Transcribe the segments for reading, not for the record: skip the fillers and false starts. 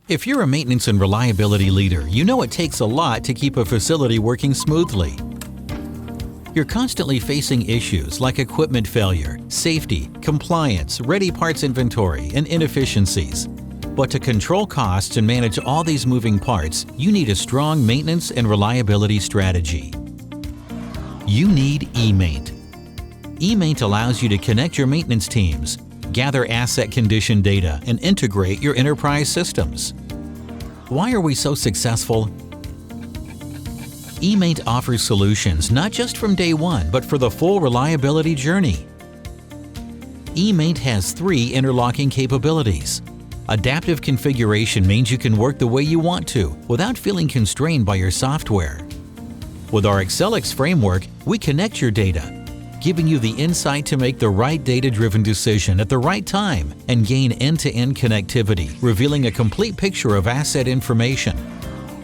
If you're a maintenance and reliability leader, you know it takes a lot to keep a facility working smoothly. You're constantly facing issues like equipment failure, safety, compliance, ready parts inventory, and inefficiencies. But to control costs and manage all these moving parts, you need a strong maintenance and reliability strategy. You need eMaint. eMaint allows you to connect your maintenance teams, gather asset condition data, and integrate your enterprise systems. Why are we so successful? eMaint offers solutions not just from day one, but for the full reliability journey. eMaint has 3 interlocking capabilities. Adaptive configuration means you can work the way you want to without feeling constrained by your software. With our Excelix framework, we connect your data, giving you the insight to make the right data-driven decision at the right time and gain end-to-end connectivity, revealing a complete picture of asset information.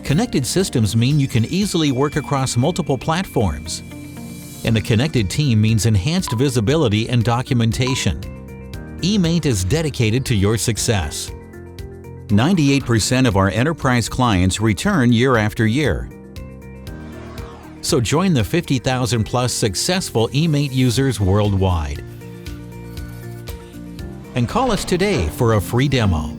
Connected systems mean you can easily work across multiple platforms. And the connected team means enhanced visibility and documentation. eMaint is dedicated to your success. 98% of our enterprise clients return year after year. So join the 50,000 plus successful eMaint users worldwide. And call us today for a free demo.